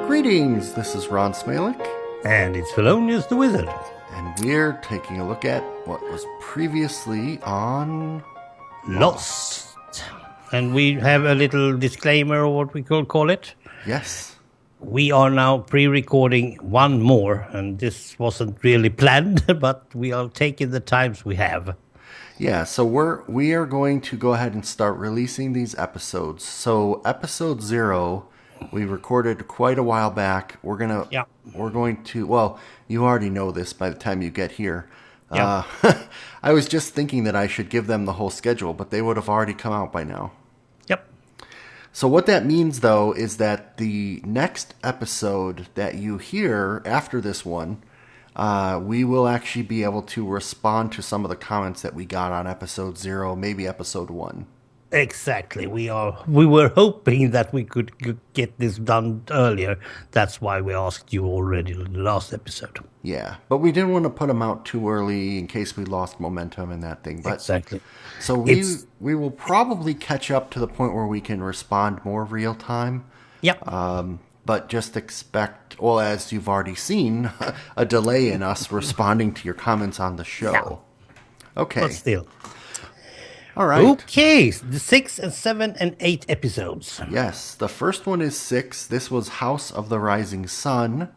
Greetings, this is Ron Smalek. And it's Fellonius the Wizard. And we're taking a look at what was previously on Lost. And we have a little disclaimer, or what we could call it. Yes. We are now pre-recording one more, and this wasn't really planned, but we are taking the times we have. Yeah, so we are going to go ahead and start releasing these episodes. So episode 0, we recorded quite a while back. We're going to, well, you already know this by the time you get here. Yeah. I was just thinking that I should give them the whole schedule, but they would have already come out by now. Yep. So what that means, though, is that the next episode that you hear after this one, we will actually be able to respond to some of the comments that we got on episode 0, maybe episode 1. Exactly. We were hoping that we could get this done earlier. That's why we asked you already in the last episode. Yeah, but we didn't want to put them out too early in case we lost momentum and that thing. But, exactly. So we will probably catch up to the point where we can respond more real time. Yep. But just expect, well, as you've already seen, a delay in us responding to your comments on the show. Yeah. Okay. But still. All right. Okay, the 6 and 7 and 8 episodes. Yes, the first one is 6. This was House of the Rising Sun.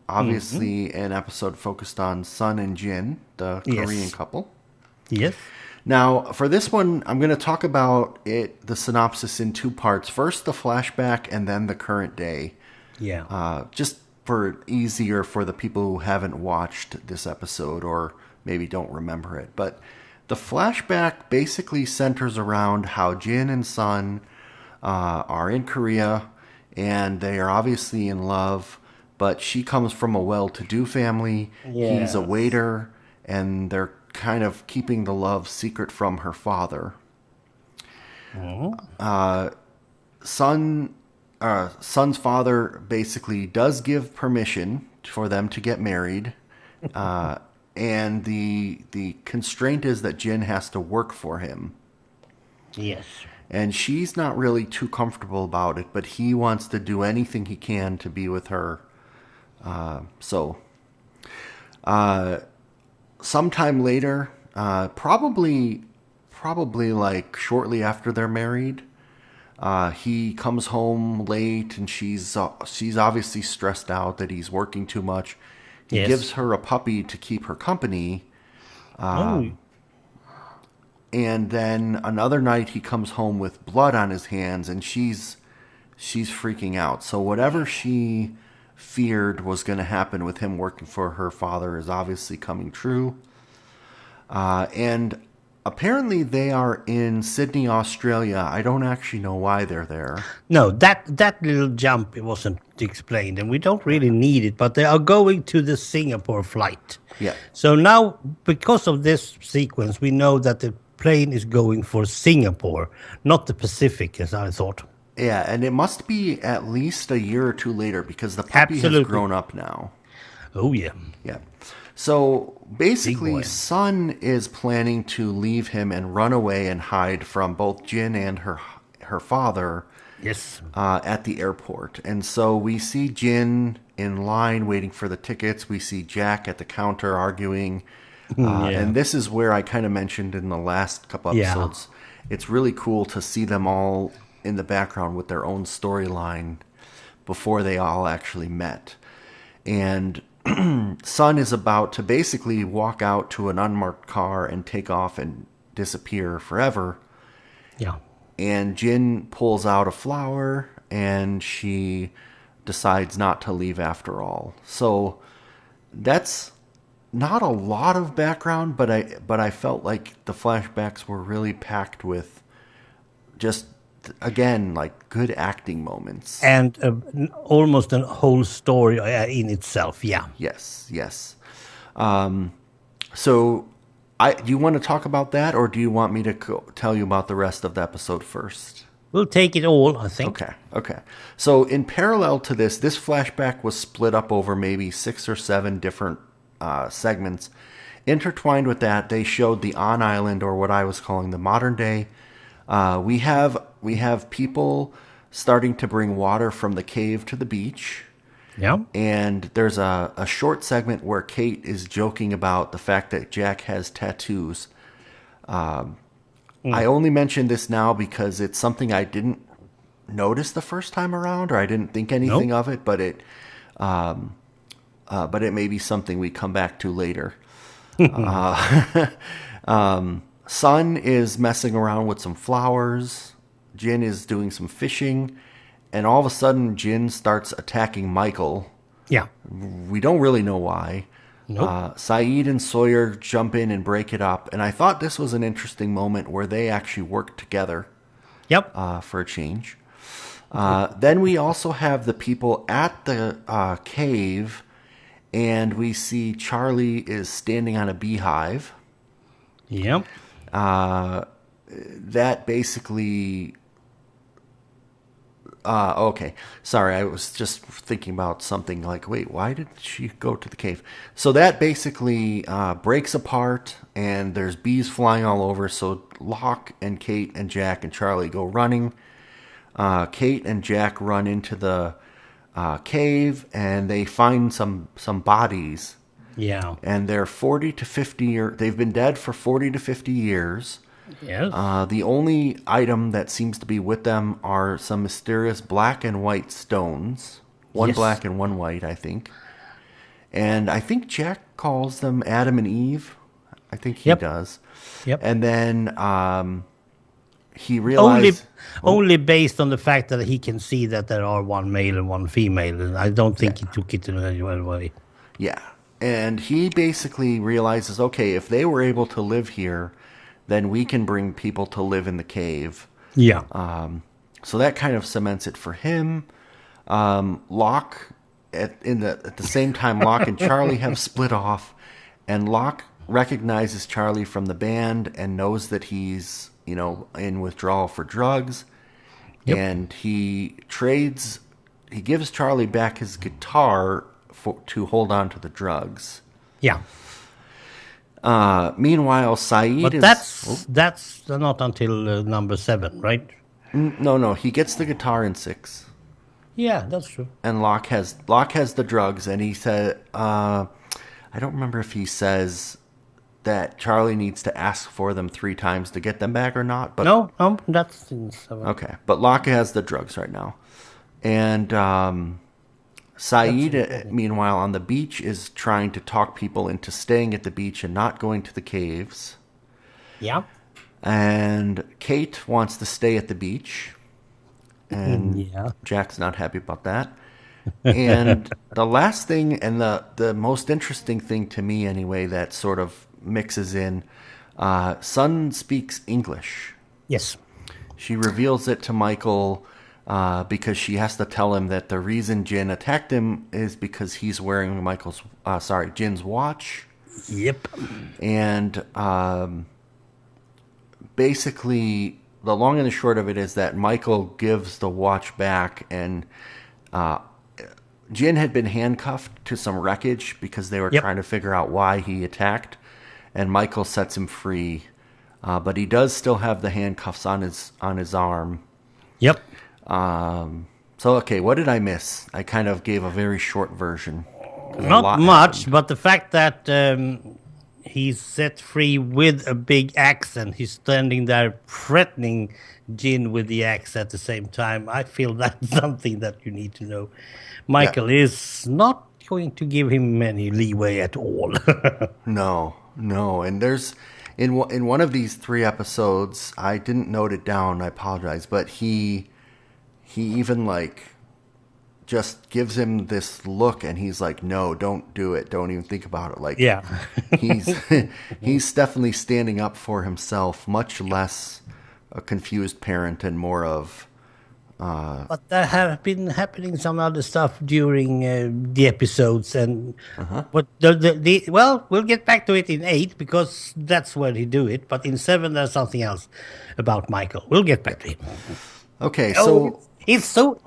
Obviously, an episode focused on Sun and Jin, the Korean couple. Yes. Now, for this one, I'm going to talk about the synopsis in 2 parts. First, the flashback, and then the current day. Yeah. Just for easier for the people who haven't watched this episode or maybe don't remember it. But the flashback basically centers around how Jin and Sun are in Korea, and they are obviously in love, but she comes from a well-to-do family. Yes. He's a waiter, and they're kind of keeping the love secret from her father. Mm-hmm. Sun's father basically does give permission for them to get married, and the constraint is that Jin has to work for him. Yes. And she's not really too comfortable about it, but he wants to do anything he can to be with her. Sometime later, probably like shortly after they're married, he comes home late, and she's obviously stressed out that he's working too much. He gives her a puppy to keep her company. And then another night he comes home with blood on his hands, and she's freaking out. So whatever she feared was going to happen with him working for her father is obviously coming true. And apparently they are in Sydney, Australia. I don't actually know why they're there. No, that little jump, it wasn't explained, and we don't really need it, but they are going to the Singapore flight. Yeah. So now, because of this sequence, we know that the plane is going for Singapore, not the Pacific, as I thought. Yeah, and it must be at least a year or two later, because the puppy has grown up now. Oh, yeah. Yeah. So basically, Sun is planning to leave him and run away and hide from both Jin and her father. Yes. At the airport. And so we see Jin in line waiting for the tickets. We see Jack at the counter arguing. And this is where I kind of mentioned in the last couple episodes. Yeah. It's really cool to see them all in the background with their own storyline before they all actually met. And Sun is about to basically walk out to an unmarked car and take off and disappear forever. Yeah. And Jin pulls out a flower, and she decides not to leave after all. So that's not a lot of background, but I felt like the flashbacks were really packed with just, again, like good acting moments. And almost a whole story in itself, yeah. Yes. So do you want to talk about that, or do you want me to tell you about the rest of the episode first? We'll take it all, I think. Okay. So in parallel to this flashback was split up over maybe 6 or 7 different segments. Intertwined with that, they showed the on-island, or what I was calling the modern day. We have people starting to bring water from the cave to the beach. Yeah. And there's a short segment where Kate is joking about the fact that Jack has tattoos. I only mention this now because it's something I didn't notice the first time around, or I didn't think anything Nope. of it, but it may be something we come back to later. Sun is messing around with some flowers. Jin is doing some fishing, and all of a sudden, Jin starts attacking Michael. Yeah. We don't really know why. Nope. Saeed and Sawyer jump in and break it up, and I thought this was an interesting moment where they actually worked together Yep. for a change. Then we also have the people at the cave, and we see Charlie is standing on a beehive. Yep. That basically... okay. Sorry, I was just thinking about something like, wait, why did she go to the cave? So that basically breaks apart, and there's bees flying all over. So Locke and Kate and Jack and Charlie go running. Kate and Jack run into the cave, and they find some bodies. Yeah. And they're 40 to 50 years. They've been dead for 40 to 50 years. Yes. The only item that seems to be with them are some mysterious black and white stones. One Yes. black and one white, I think. And I think Jack calls them Adam and Eve. I think he does. Yep. And then he realized... Only based on the fact that he can see that there are one male and one female. And I don't think he took it in any way. Yeah. And he basically realizes, okay, if they were able to live here, then we can bring people to live in the cave. Yeah. So that kind of cements it for him. Locke, at the same time, Locke and Charlie have split off, and Locke recognizes Charlie from the band and knows that he's, in withdrawal for drugs. Yep. And he gives Charlie back his guitar to hold on to the drugs. Yeah. Meanwhile, Saeed But is... that's not until number 7, right? No, he gets the guitar in 6. Yeah, that's true. And Locke has the drugs, and he said, I don't remember if he says that Charlie needs to ask for them 3 times to get them back or not. But No, that's in 7. okay, but Locke has the drugs right now, and Saeed, meanwhile, on the beach is trying to talk people into staying at the beach and not going to the caves. Yeah. And Kate wants to stay at the beach. And Jack's not happy about that. And the last thing, and the most interesting thing to me anyway, that sort of mixes in, Sun speaks English. Yes. She reveals it to Michael because she has to tell him that the reason Jin attacked him is because he's wearing Jin's watch. Yep. And basically, the long and the short of it is that Michael gives the watch back, and Jin had been handcuffed to some wreckage because they were trying to figure out why he attacked, and Michael sets him free, but he does still have the handcuffs on his arm. Yep. So, okay, what did I miss? I kind of gave a very short version. Not much, but the fact that he's set free with a big axe and he's standing there threatening Jin with the axe at the same time, I feel that's something that you need to know. Michael is not going to give him any leeway at all. No. And there's in one of these 3 episodes, I didn't note it down, I apologize, but he even just gives him this look, and he's like, no, don't do it, don't even think about it. He's definitely standing up for himself, much less a confused parent and more of but there have been happening some other stuff during the episodes, and but we'll get back to it in 8 because that's where he do it. But in 7, there's something else about Michael. We'll get back to it. Okay, so it's so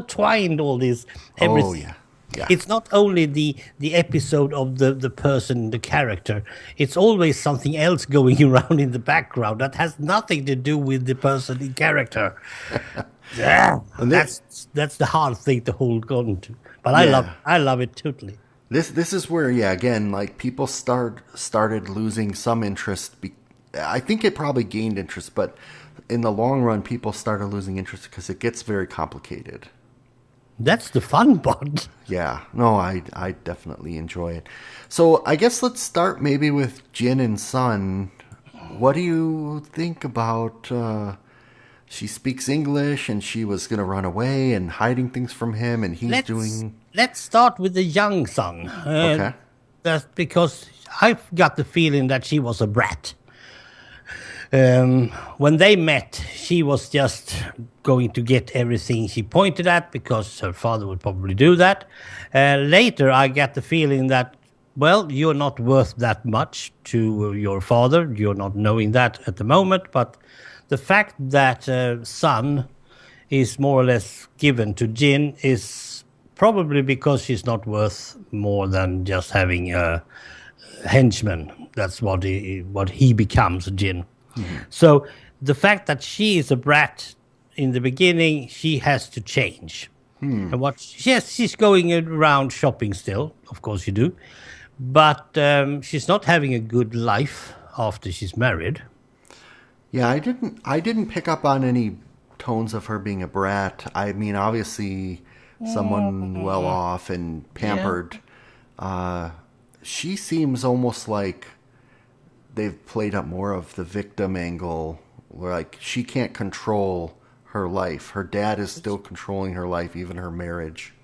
twined, all this. Oh yeah. Yeah. It's not only the episode of the person, the character. It's always something else going around in the background that has nothing to do with the person in character. Yeah, that's the hard thing to hold on to. But Yeah. I love it totally. This is where, yeah, again, like people started losing some interest. I think it probably gained interest, but in the long run, people started losing interest because it gets very complicated. That's the fun part. Yeah, no, I definitely enjoy it. So I guess let's start maybe with Jin and Sun. What do you think about? She speaks English, and she was going to run away and hiding things from him, and he's doing. Let's start with the young son. Okay. That's because I've got the feeling that she was a brat. When they met, she was just going to get everything she pointed at because her father would probably do that. Later, I get the feeling that, well, you're not worth that much to your father. You're not knowing that at the moment. But the fact that Sun is more or less given to Jin is probably because she's not worth more than just having a henchman. That's what he becomes, Jin. Mm-hmm. So the fact that she is a brat in the beginning, she has to change. And she's going around shopping still, of course you do, but she's not having a good life after she's married. Yeah, I didn't pick up on any tones of her being a brat. I mean, obviously, someone well off and pampered. Yeah. She seems almost like they've played up more of the victim angle, where like she can't control her life. Her dad is still controlling her life, even her marriage.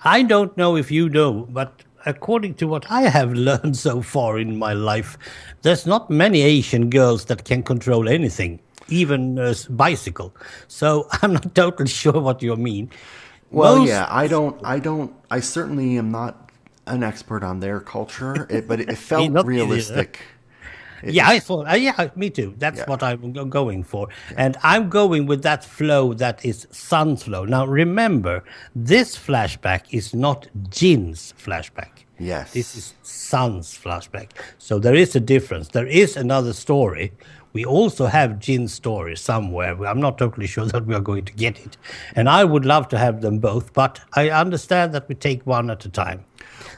I don't know if you know, but according to what I have learned so far in my life, there's not many Asian girls that can control anything, even a bicycle. So I'm not totally sure what you mean. Well, yeah, I certainly am not an expert on their culture, but it felt realistic. I thought, yeah, me too. That's what I'm going for. Yeah. And I'm going with that flow that is Sun's flow. Now, remember, this flashback is not Jin's flashback. Yes. This is Sun's flashback. So there is a difference. There is another story. We also have Jin's story somewhere. I'm not totally sure that we are going to get it. And I would love to have them both, but I understand that we take one at a time.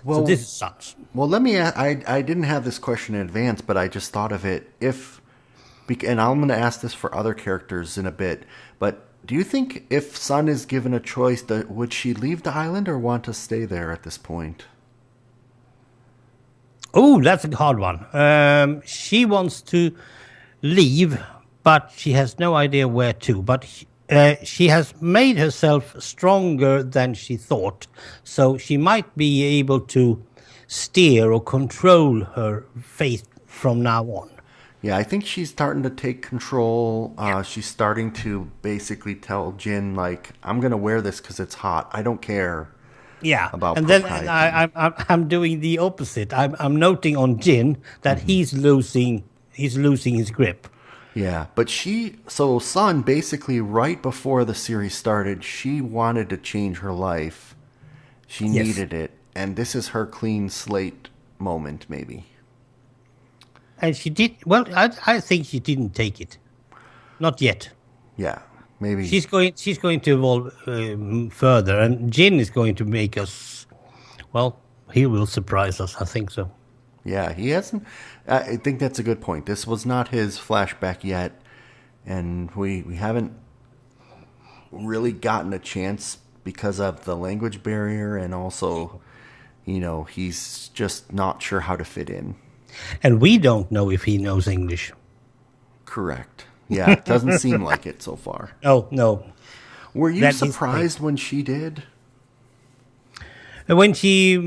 Well, so this is Sun's. Well, let me ask, I didn't have this question in advance, but I just thought of it. And I'm going to ask this for other characters in a bit, but do you think if Sun is given a choice, would she leave the island or want to stay there at this point? Oh, that's a hard one. She wants to leave, but she has no idea where to. But she has made herself stronger than she thought, so she might be able to steer or control her fate from now on. Yeah, I think she's starting to take control. She's starting to basically tell Jin, like, I'm going to wear this because it's hot. I don't care. Yeah, about and propriety. Then I'm doing the opposite. I'm noting on Jin that he's losing his grip. Yeah, but Sun, basically right before the series started, she wanted to change her life. She needed it, and this is her clean slate moment, maybe. And she did, well, I think she didn't take it. Not yet. Yeah, maybe. She's going to evolve further, and Jin is going to make us, well, he will surprise us, I think so. Yeah, he hasn't. I think that's a good point. This was not his flashback yet, and we haven't really gotten a chance because of the language barrier, and also, he's just not sure how to fit in. And we don't know if he knows English. Correct. Yeah, it doesn't seem like it so far. No. Were you surprised when she did? What she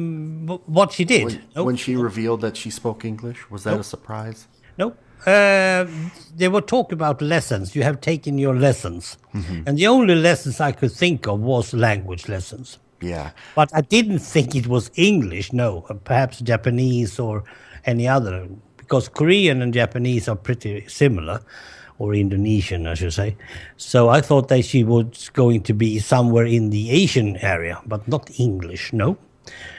did? When she revealed that she spoke English? Was that a surprise? No. They were talking about lessons. You have taken your lessons. Mm-hmm. And the only lessons I could think of was language lessons. Yeah. But I didn't think it was English, no. Perhaps Japanese or any other. Because Korean and Japanese are pretty similar. or Indonesian, I should say. So I thought that she was going to be somewhere in the Asian area, but not English, no,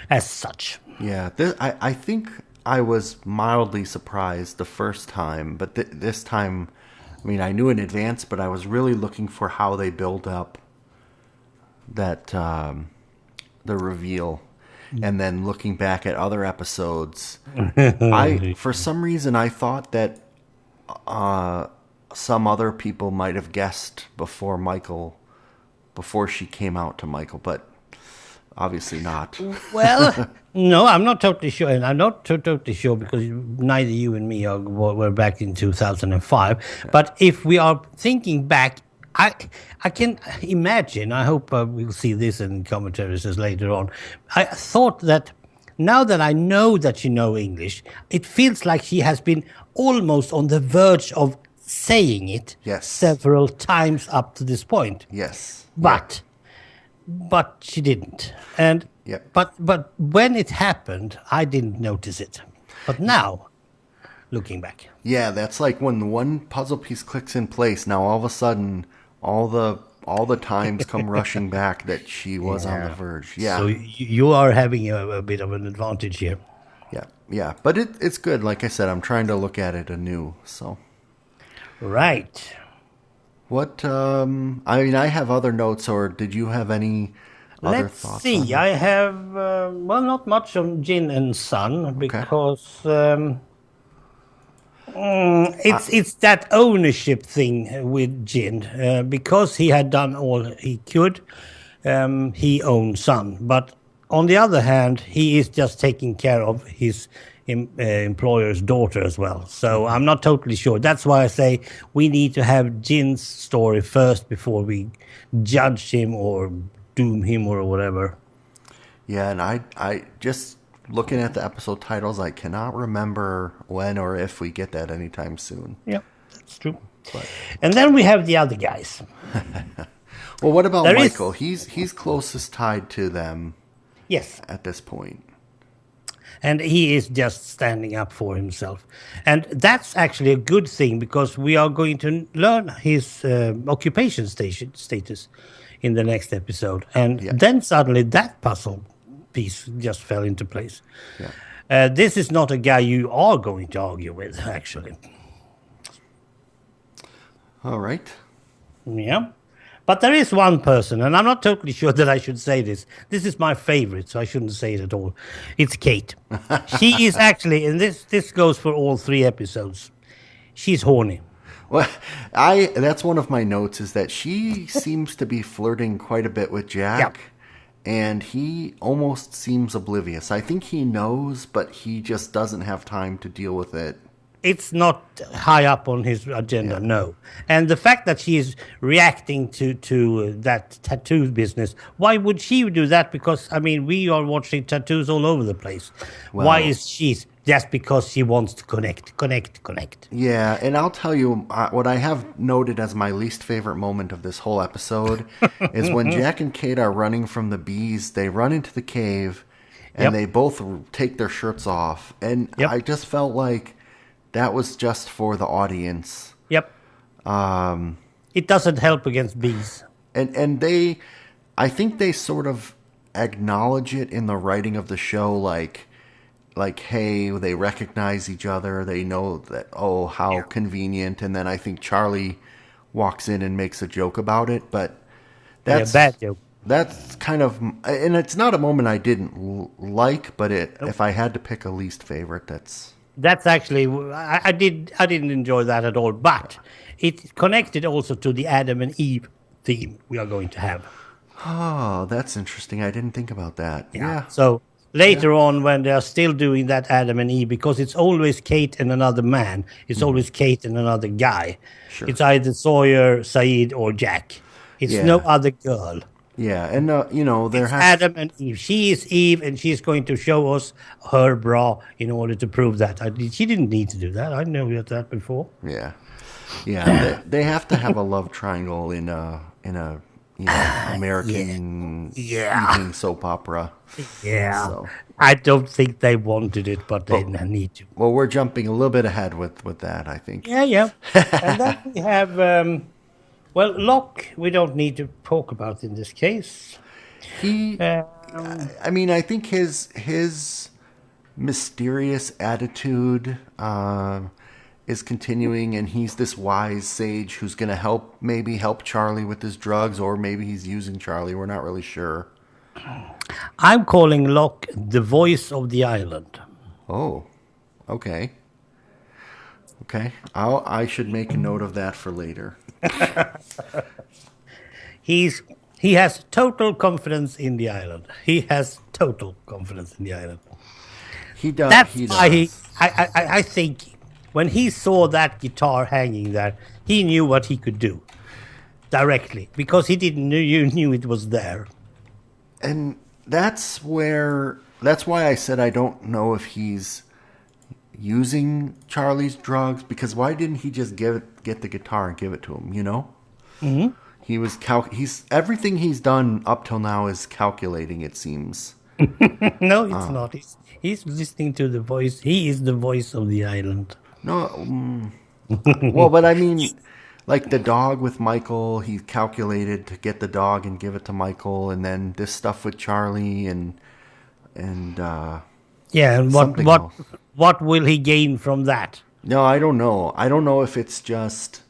as such. Yeah, I think I was mildly surprised the first time, but this time, I mean, I knew in advance, but I was really looking for how they build up that the reveal. And then looking back at other episodes, for some reason, I thought that some other people might have guessed before she came out to Michael, but obviously not. Well, no, I'm not totally sure, and I'm not totally sure because neither you and me were back in 2005. Yeah. But if we are thinking back, I can imagine, I hope we'll see this in commentaries later on, I thought that now that I know that you know English, it feels like she has been almost on the verge of saying it several times up to this point. Yes. But she didn't. And but when it happened, I didn't notice it. But now, looking back. Yeah, that's like when the one puzzle piece clicks in place, now all of a sudden all the times come rushing back that she was on the verge. Yeah. So you are having a bit of an advantage here. Yeah. But it's good. Like I said, I'm trying to look at it anew. So. Right. What? I mean, I have other notes, or did you have any other thoughts? Let's see. I have not much on Jin and Sun because. It's that ownership thing with Jin. Because he had done all he could, he owned Sun. But on the other hand, he is just taking care of his employer's daughter as well. So I'm not totally sure. That's why I say we need to have Jin's story first before we judge him or doom him or whatever. Yeah, and I just... looking at the episode titles, I cannot remember when or if we get that anytime soon. Yeah, that's true. And then we have the other guys. Well, what about Michael? He's closest tied to them. Yes. At this point. And he is just standing up for himself. And that's actually a good thing because we are going to learn his occupation status in the next episode. And then suddenly that puzzle piece just fell into place. Yeah. This is not a guy you are going to argue with, actually. All right. Yeah. But there is one person, and I'm not totally sure that I should say this. This is my favorite, so I shouldn't say it at all. It's Kate. She is actually, and this goes for all 3 episodes, she's horny. Well, that's one of my notes, is that she seems to be flirting quite a bit with Jack. Yeah. And he almost seems oblivious. I think he knows, but he just doesn't have time to deal with it. It's not high up on his agenda, no. And the fact that she is reacting to that tattoo business, why would she do that? Because, I mean, we are watching tattoos all over the place. Well, why is she... just because she wants to connect. Yeah, and I'll tell you, what I have noted as my least favorite moment of this whole episode is when Jack and Kate are running from the bees, they run into the cave, and they both take their shirts off. And I just felt like that was just for the audience. Yep. It doesn't help against bees. And I think they sort of acknowledge it in the writing of the show, like, hey, they recognize each other. They know that, oh, how convenient. And then I think Charlie walks in and makes a joke about it. But that's bad joke. That's kind of, and it's not a moment I didn't like, but if I had to pick a least favorite, that's actually, I didn't enjoy that at all. But it connected also to the Adam and Eve theme we are going to have. Oh, that's interesting. I didn't think about that. Yeah. So later on, when they are still doing that Adam and Eve, because it's always Kate and another man. It's always Kate and another guy. Sure. It's either Sawyer, Saeed, or Jack. It's no other girl. Yeah, and there has Adam and Eve. She is Eve, and she's going to show us her bra in order to prove that. She didn't need to do that. I knew that before. Yeah. They have to have a love triangle in a American Yeah. evening soap opera. Yeah. So, I don't think they wanted it, but they but need to. well, we're jumping a little bit ahead with that, I think. Yeah, yeah. And then we have, well, Locke, we don't need to talk about in this case. He, Um, I mean, I think his mysterious attitude is continuing, and he's this wise sage who's going to maybe help Charlie with his drugs, or maybe he's using Charlie. We're not really sure. I'm calling Locke the voice of the island. Oh, okay. Okay. I should make a note of that for later. He's he has total confidence in the island. He has total confidence in the island. He does. That's He why does. I think when he saw that guitar hanging there, he knew what he could do directly because he didn't knew you knew it was there. And that's why I said I don't know if he's using Charlie's drugs, because why didn't he just get the guitar and give it to him, you know? Mm-hmm. He's everything he's done up till now is calculating, it seems. No, it's not. He's listening to the voice. He is the voice of the island. No, well, but I mean, like the dog with Michael, he calculated to get the dog and give it to Michael, and then this stuff with Charlie and Yeah, and something else. what will he gain from that? No, I don't know. I don't know if it's just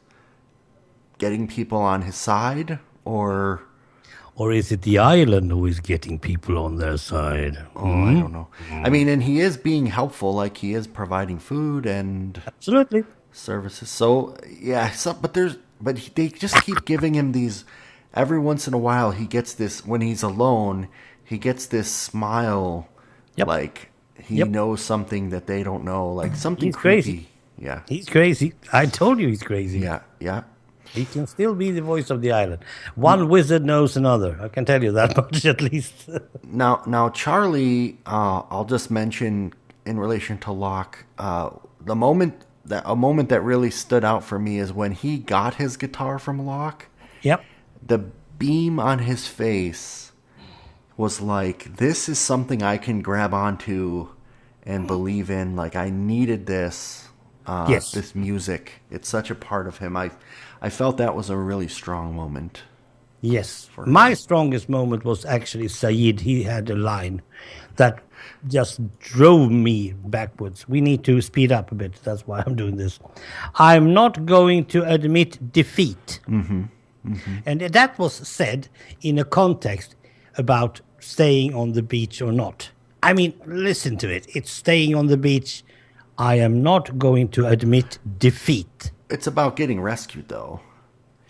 getting people on his side, or Or is it the island who is getting people on their side? I don't know. I mean, and he is being helpful, like he is providing food and Absolutely. services. So yeah, they just keep giving him these. Every once in a while, he gets this when he's alone. He gets this smile, Yep. like he Yep. knows something that they don't know, like something He's creepy. crazy. Yeah, He's crazy. I told you he's crazy. yeah, yeah. He can still be the voice of the island. One wizard knows another. I can tell you that much at least. Now, Charlie. I'll just mention in relation to Locke. A moment that really stood out for me is when he got his guitar from Locke. Yep. The beam on his face was like, this is something I can grab onto and believe in. Like, I needed this. Yes. This music. It's such a part of him. I felt that was a really strong moment. Yes. My strongest moment was actually Saeed. He had a line that just drove me backwards. We need to speed up a bit. That's why I'm doing this. I'm not going to admit defeat. Mm-hmm. Mm-hmm. And that was said in a context about staying on the beach or not. I mean, listen to it. It's staying on the beach. I am not going to admit defeat. It's about getting rescued, though.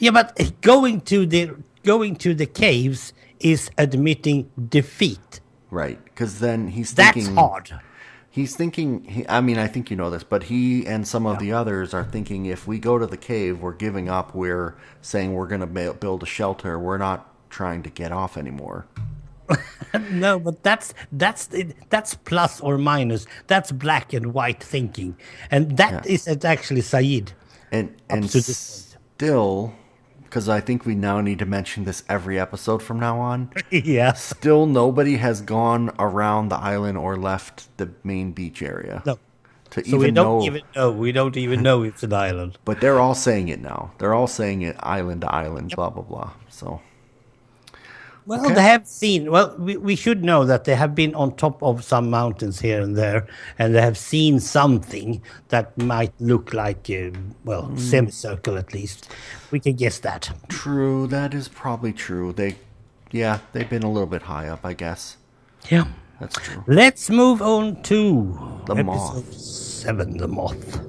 Yeah, but going to the caves is admitting defeat. Right, because then he's That's thinking... hard. He's thinking... I mean, I think you know this, but he and some of the others are thinking if we go to the cave, we're giving up. We're saying we're going to build a shelter. We're not trying to get off anymore. No, but that's plus or minus. That's black and white thinking, and that is actually Saeed. And still, because I think we now need to mention this every episode from now on. Yeah. Still, nobody has gone around the island or left the main beach area. No. To So we don't even know. We don't even know it's an island. But they're all saying it now. They're all saying it island to island, blah, blah, blah. So... Well, they have seen. Well, we should know that they have been on top of some mountains here and there, and they have seen something that might look like, semicircle at least. We can guess that. True, that is probably true. They've been a little bit high up, I guess. Yeah, that's true. Let's move on to the episode Moth. 7, the Moth.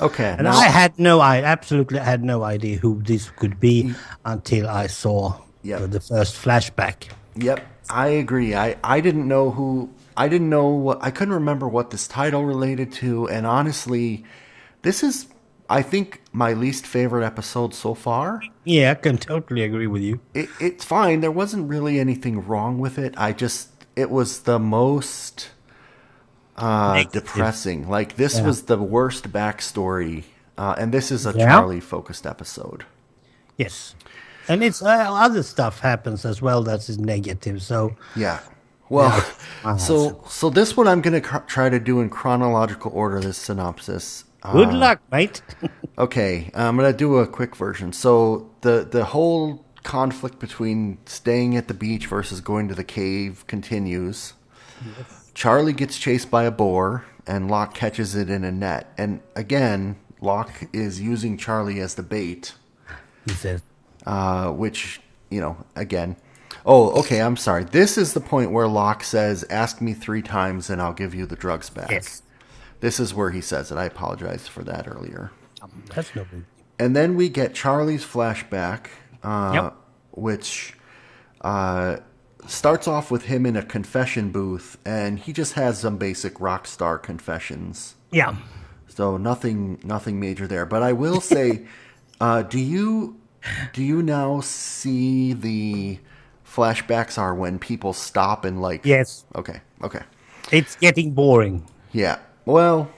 Okay. And I absolutely had no idea who this could be until I saw the first flashback. Yep, I agree. I didn't know who. I didn't know what. I couldn't remember what this title related to. And honestly, this is, I think, my least favorite episode so far. Yeah, I can totally agree with you. It's fine. There wasn't really anything wrong with it. It was the most depressing. Like, this Yeah. was the worst backstory, and this is a Yeah. Charlie-focused episode. Yes. And it's other stuff happens as well that's negative. So Yeah. yeah, Well, so this one I'm going to try to do in chronological order, this synopsis. good luck, mate. Okay, I'm going to do a quick version. So the whole conflict between staying at the beach versus going to the cave continues. Yes. Charlie gets chased by a boar, and Locke catches it in a net. And again, Locke is using Charlie as the bait, He says, which, again. Oh, okay, I'm sorry. This is the point where Locke says, ask me 3 times and I'll give you the drugs back. yes. This is where he says it. I apologize for that earlier. That's no big. And then we get Charlie's flashback, Yep. which starts off with him in a confession booth, and he just has some basic rock star confessions. Yeah. So nothing major there. But I will say, do you now see the flashbacks are when people stop and like? Yes. Okay. It's getting boring. Yeah. Well,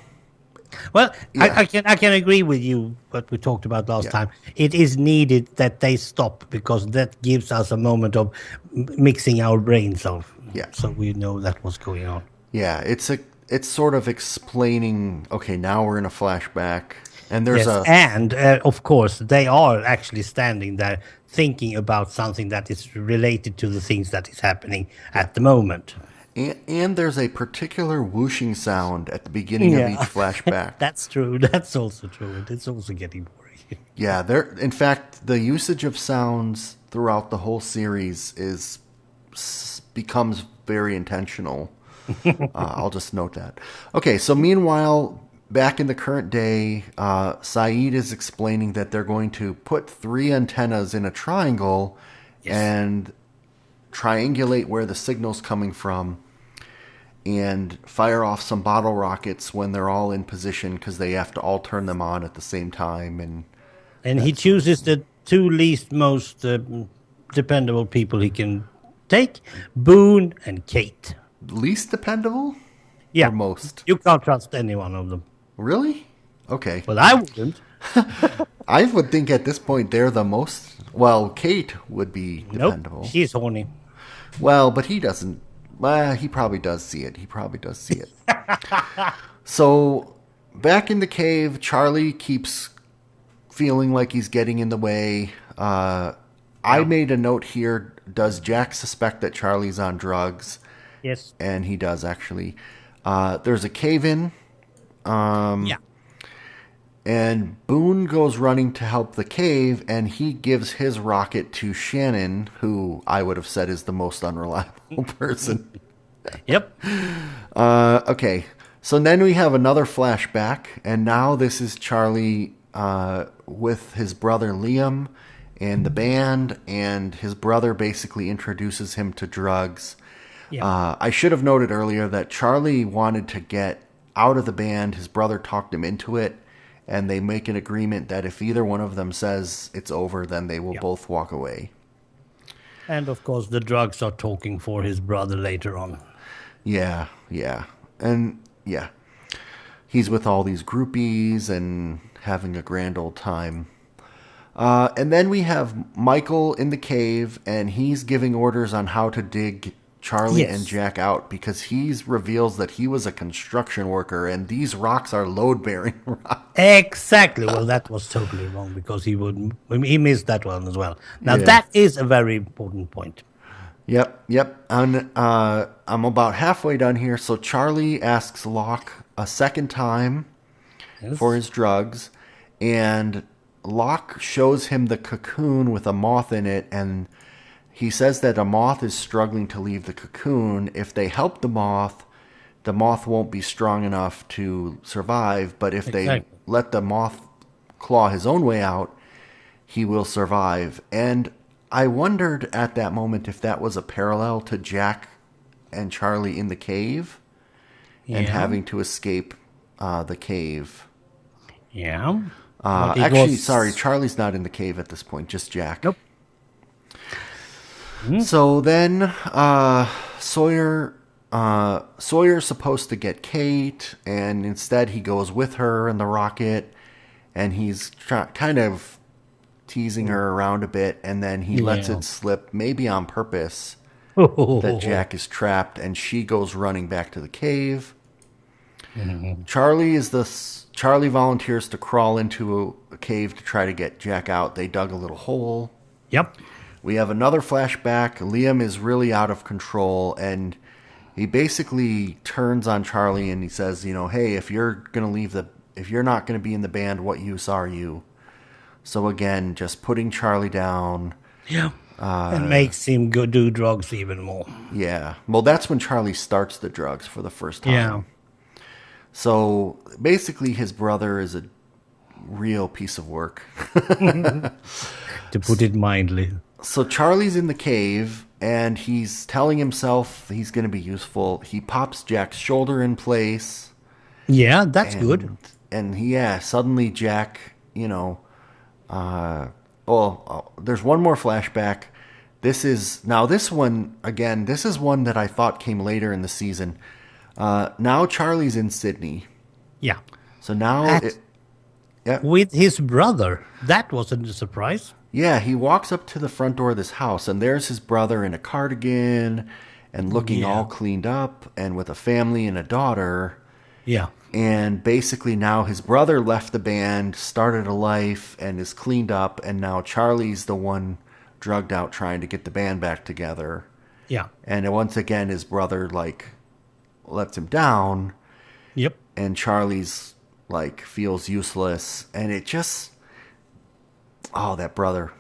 Well, Yeah. I can agree with you what we talked about last Yeah. time. It is needed that they stop because that gives us a moment of mixing our brains off. Yeah. So we know that what's going on. yeah. It's sort of explaining. Okay, now we're in a flashback, and there's Yes, and of course they are actually standing there thinking about something that is related to the things that is happening at the moment. and there's a particular whooshing sound at the beginning of each flashback. That's true. That's also true. And it's also getting boring. Yeah, in fact, the usage of sounds throughout the whole series becomes very intentional. I'll just note that. Okay, so meanwhile, back in the current day, Saeed is explaining that they're going to put 3 antennas in a triangle and triangulate where the signal's coming from and fire off some bottle rockets when they're all in position because they have to all turn them on at the same time. And he chooses the 2 least most dependable people he can take, Boone and Kate. Least dependable? Yeah. Or most? You can't trust any one of them. Really? Okay. Well, I wouldn't. I would think at this point they're the most... Well, Kate would be dependable. Nope, she's horny. Well, but he doesn't... Well, he probably does see it. So, back in the cave, Charlie keeps feeling like he's getting in the way. I made a note here. Does Jack suspect that Charlie's on drugs? Yes. And he does, actually. There's a cave-in. Yeah. And Boone goes running to help the cave, and he gives his rocket to Shannon, who I would have said is the most unreliable person. Yep. Okay, so then we have another flashback, and now this is Charlie with his brother Liam and the band, and his brother basically introduces him to drugs. Yeah. I should have noted earlier that Charlie wanted to get out of the band. His brother talked him into it. And they make an agreement that if either one of them says it's over, then they will both walk away. And of course, the drugs are talking for his brother later on. Yeah. And yeah. He's with all these groupies and having a grand old time. And then we have Michael in the cave, and he's giving orders on how to dig Charlie and Jack out because he reveals that he was a construction worker and these rocks are load-bearing rocks. Exactly. Well, that was totally wrong because he missed that one as well. Now, that is a very important point. Yep. And, I'm about halfway done here. So Charlie asks Locke a second time for his drugs, and Locke shows him the cocoon with a moth in it, and he says that a moth is struggling to leave the cocoon. If they help the moth won't be strong enough to survive. But if they let the moth claw his own way out, he will survive. And I wondered at that moment if that was a parallel to Jack and Charlie in the cave and having to escape the cave. Yeah. Sorry, Charlie's not in the cave at this point, just Jack. Nope. So then Sawyer Sawyer's supposed to get Kate, and instead he goes with her in the rocket, and he's kind of teasing her around a bit, and then he lets it slip, maybe on purpose, that Jack is trapped, and she goes running back to the cave. Mm-hmm. Charlie volunteers to crawl into a cave to try to get Jack out. They dug a little hole. Yep. We have another flashback. Liam is really out of control, and he basically turns on Charlie and he says, hey, if you're not going to be in the band, what use are you? So again, just putting Charlie down. Yeah. And makes him go do drugs even more. Yeah. Well, that's when Charlie starts the drugs for the first time. Yeah. So basically his brother is a real piece of work. To put it mildly. So Charlie's in the cave, and he's telling himself he's going to be useful. He pops Jack's shoulder in place. Yeah, that's good. And suddenly Jack, there's one more flashback. This is one that I thought came later in the season. Now Charlie's in Sydney. Yeah. So now... With his brother. That wasn't a surprise. Yeah, he walks up to the front door of this house, and there's his brother in a cardigan and looking all cleaned up and with a family and a daughter. Yeah. And basically now his brother left the band, started a life, and is cleaned up, and now Charlie's the one drugged out trying to get the band back together. Yeah. And once again, his brother, lets him down. Yep. And Charlie's, feels useless, and it just... Oh, that brother.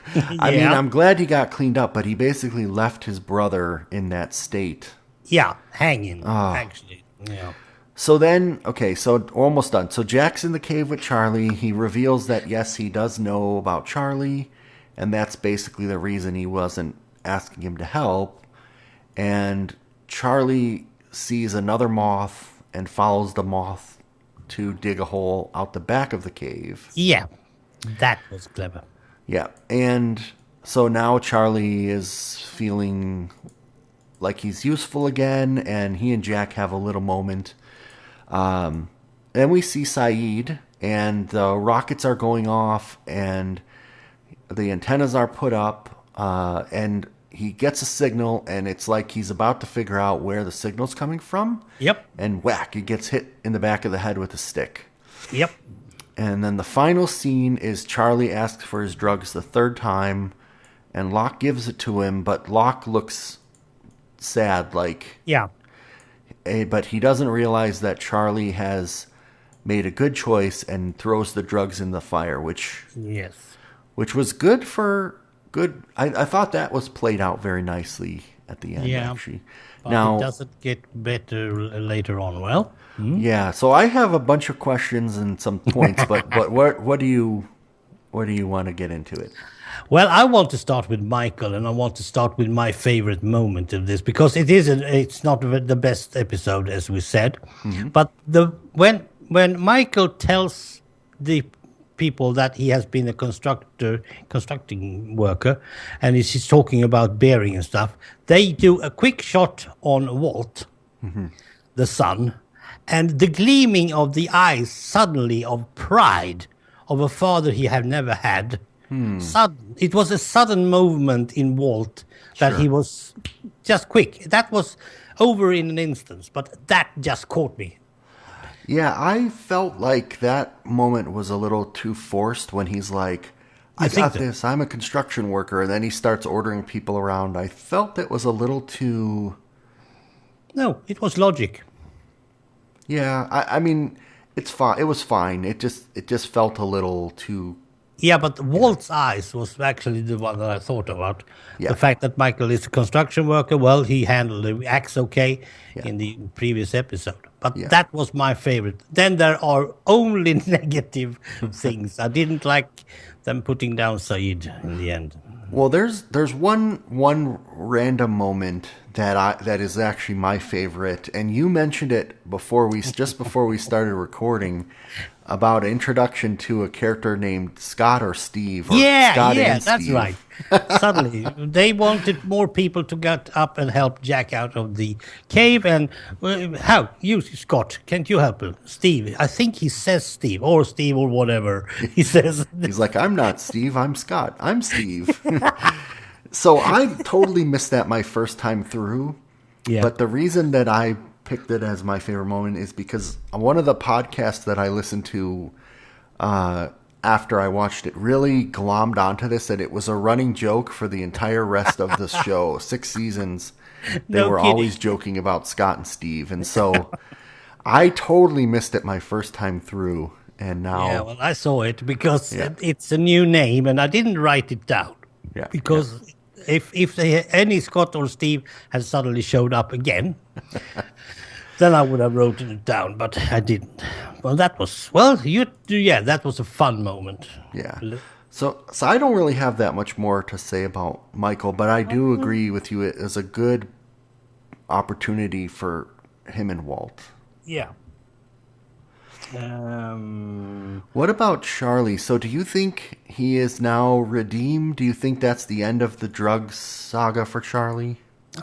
I mean, I'm glad he got cleaned up, but he basically left his brother in that state. Yeah, hanging, actually. Yeah. So then, so almost done. So Jack's in the cave with Charlie. He reveals that, yes, he does know about Charlie, and that's basically the reason he wasn't asking him to help. And Charlie sees another moth and follows the moth to dig a hole out the back of the cave. Yeah. That was clever. Yeah, and so now Charlie is feeling like he's useful again, and he and Jack have a little moment. Then we see Saeed, and the rockets are going off, and the antennas are put up, and he gets a signal, and it's like he's about to figure out where the signal's coming from. Yep. And whack, he gets hit in the back of the head with a stick. Yep. And then the final scene is Charlie asks for his drugs the third time, and Locke gives it to him, but Locke looks sad, but he doesn't realize that Charlie has made a good choice and throws the drugs in the fire, which was good. I thought that was played out very nicely at the end, actually. But now, it doesn't get better later on. Well, yeah. So I have a bunch of questions and some points, but what do you want to get into it? Well, I want to start with Michael, and I want to start with my favorite moment of this, because it's not the best episode, as we said, but when Michael tells the people that he has been a constructing worker, and he's talking about bearing and stuff, they do a quick shot on Walt, the son, and the gleaming of the eyes suddenly of pride of a father he had never had. It was a sudden movement in Walt that he was just quick. That was over in an instant, but that just caught me. Yeah, I felt like that moment was a little too forced when he's like, I got this, I'm a construction worker, and then he starts ordering people around. I felt it was a little too... No, it was logic. Yeah, I mean, it's fine. It was fine. It just felt a little too... Yeah, but Walt's eyes was actually the one that I thought about. Yeah. The fact that Michael is a construction worker, well, he handled the axe okay in the previous episode. But that was my favorite. Then there are only negative things. I didn't like them putting down Saeed in the end. Well, there's one random moment that is actually my favorite, and you mentioned it before we started recording about introduction to a character named Scott or Steve, or Scott and that's Steve. right. Suddenly, they wanted more people to get up and help Jack out of the cave. And how you, Scott? Can't you help him, Steve? I think he says Steve or whatever he says. He's like, I'm not Steve, I'm Scott. I'm Steve. So I totally missed that my first time through. Yeah. But the reason that I picked it as my favorite moment is because one of the podcasts that I listened to after I watched it really glommed onto this, that it was a running joke for the entire rest of the show. 6 seasons, they were always joking about Scott and Steve. And so I totally missed it my first time through. And now... Yeah, well, I saw it because it's a new name, and I didn't write it down. Yeah, because if any Scott or Steve had suddenly showed up again, then I would have written it down, but I didn't. Well, that was that was a fun moment. Yeah. So I don't really have that much more to say about Michael, but I do agree with you. It is a good opportunity for him and Walt. Yeah. What about Charlie? So do you think he is now redeemed? Do you think that's the end of the drugs saga for Charlie?